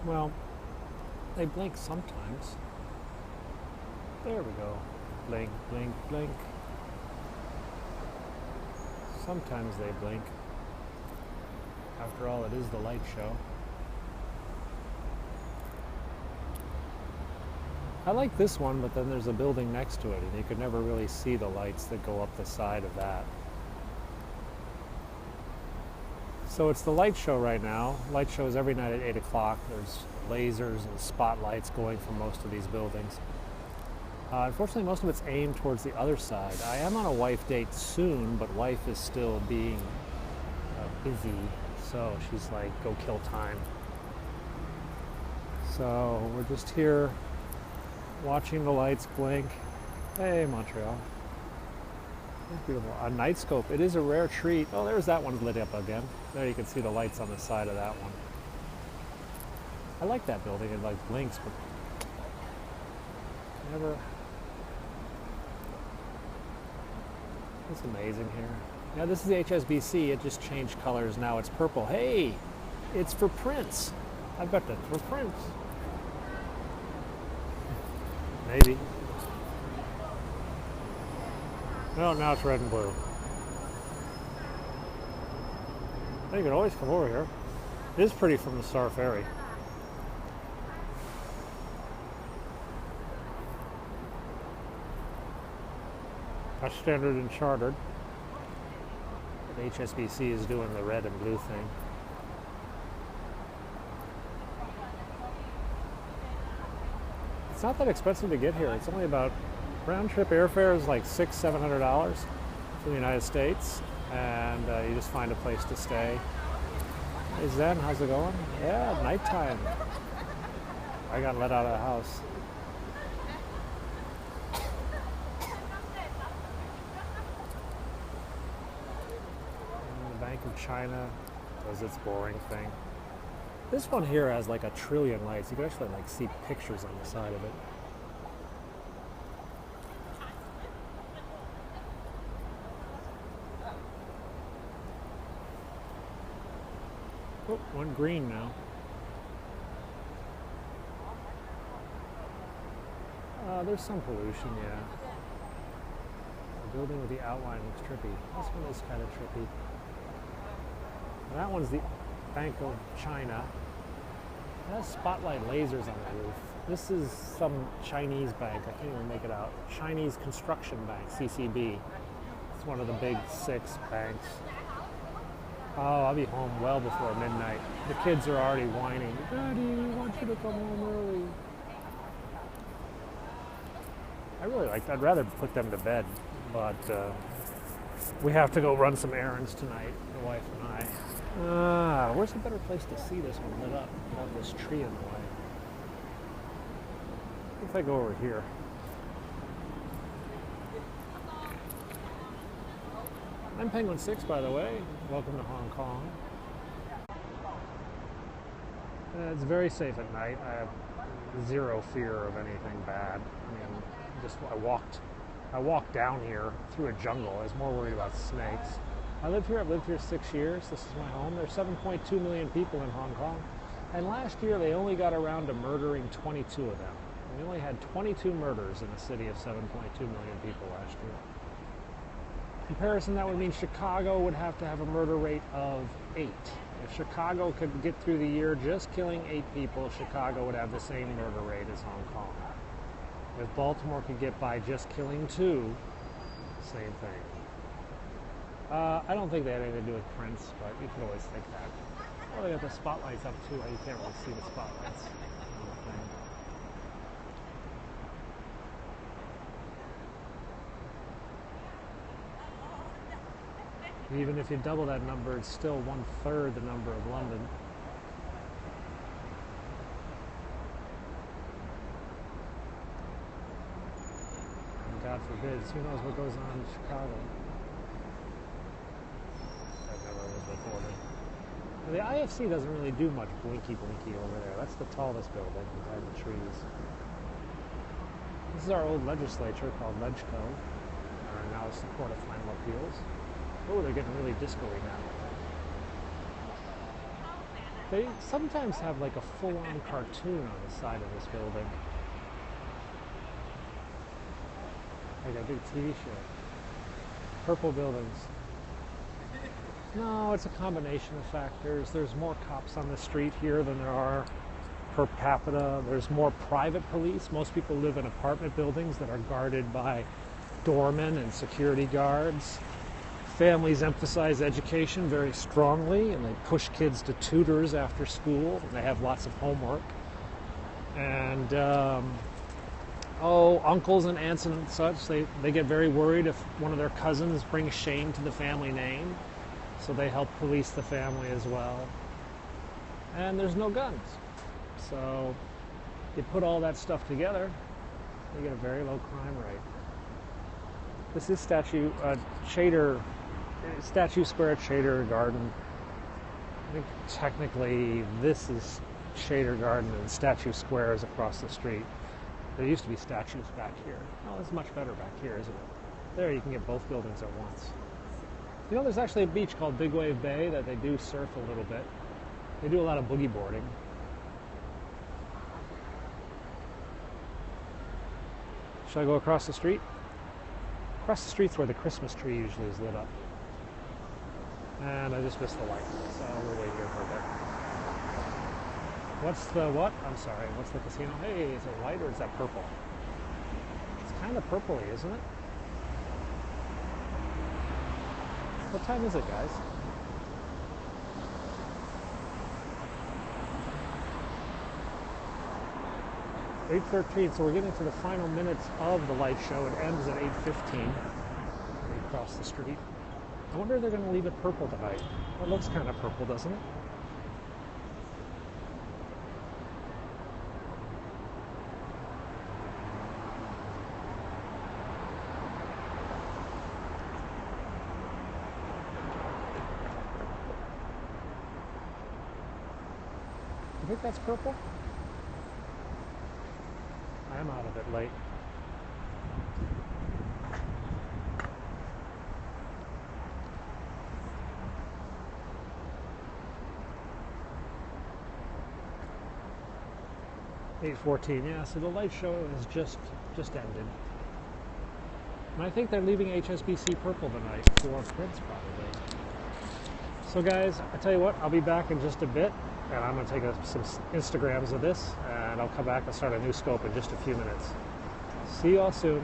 Well, they blink sometimes. There we go. Blink, blink, blink. Sometimes they blink. After all, it is the light show. I like this one, but then there's a building next to it, and you could never really see the lights that go up the side of that. So it's the light show right now. Light shows every night at 8 o'clock. There's lasers and spotlights going from most of these buildings. Unfortunately, most of it's aimed towards the other side. I am on a wife date soon, but wife is still being busy, so she's like, go kill time. So we're just here watching the lights blink. Hey, Montreal. That's beautiful. A night scope. It is a rare treat. Oh, there's that one lit up again. There you can see the lights on the side of that one. I like that building. It like blinks, but never. It's amazing here. Yeah, this is the HSBC. It just changed colors. Now it's purple. Hey, it's for Prince. I bet that's for Prince. Maybe. No, now it's red and blue. You can always come over here. It is pretty from the Star Ferry. That's standard and chartered. The HSBC is doing the red and blue thing. It's not that expensive to get here. It's only about, round trip airfare is like $600–700 from the United States, and you just find a place to stay. Hey Zen, how's it going? Yeah, nighttime. I got let out of the house. And the Bank of China does its boring thing. This one here has like a trillion lights. You can actually like see pictures on the side of it. Oh, one green now. There's some pollution, yeah. The building with the outline looks trippy. This one is kind of trippy. That one's the Bank of China. It has spotlight lasers on the roof. This is some Chinese bank. I can't even make it out. Chinese Construction Bank, CCB. It's one of the big 6 banks. Oh, I'll be home well before midnight. The kids are already whining. Daddy, we want you to come home early. I really like that. I'd rather put them to bed, but we have to go run some errands tonight, the wife and I. Where's a better place to see this one lit up without this tree in the way? If I go over here. I'm PenguinSix, by the way. Welcome to Hong Kong. It's very safe at night. I have zero fear of anything bad. I mean, I walked down here through a jungle. I was more worried about snakes. I've lived here 6 years. This is my home. There's 7.2 million people in Hong Kong. And last year they only got around to murdering 22 of them. We only had 22 murders in a city of 7.2 million people last year. Comparison, that would mean Chicago would have to have a murder rate of 8. If Chicago could get through the year just killing 8 people, Chicago would have the same murder rate as Hong Kong. If Baltimore could get by just killing 2, same thing. I don't think they had anything to do with Prince, but you could always think that. Oh, they got the spotlights up too. You can't really see the spotlights on the thing. Even if you double that number, it's still 1/3 the number of London. And God forbid, who knows what goes on in Chicago. That never was reported. Now, the IFC doesn't really do much blinky over there. That's the tallest building behind the trees. This is our old legislature called LegCo. Now it's the Court of Final Appeals. Oh, they're getting really disco-y now. They sometimes have like a full-on cartoon on the side of this building. Like a big TV show. Purple buildings. No, it's a combination of factors. There's more cops on the street here than there are per capita. There's more private police. Most people live in apartment buildings that are guarded by doormen and security guards. Families emphasize education very strongly, and they push kids to tutors after school, and they have lots of homework. And uncles and aunts and such, they get very worried if one of their cousins brings shame to the family name, so they help police the family as well. And there's no guns, so you put all that stuff together, you get a very low crime rate. This is Statue Square Chater Garden. I think technically this is Chater Garden and Statue Square is across the street. There used to be statues back here. Oh, it's much better back here, isn't it? There you can get both buildings at once. You know, there's actually a beach called Big Wave Bay that they do surf a little bit. They do a lot of boogie boarding. Should I go across the street? Across the street's where the Christmas tree usually is lit up. And I just missed the light, so we'll wait here for a bit. What's the what? I'm sorry, what's the casino? Hey, is it white or is that purple? It's kind of purpley, isn't it? What time is it, guys? (8:13), so we're getting to the final minutes of the light show. It ends at 8:15. Across the street. I wonder if they're going to leave it purple tonight. It looks kind of purple, doesn't it? You think that's purple? I'm out of it late. (8:14), yeah, so the light show has just ended. And I think they're leaving HSBC purple tonight for Prince, probably. So guys, I tell you what, I'll be back in just a bit, and I'm going to take some Instagrams of this, and I'll come back and start a new scope in just a few minutes. See you all soon.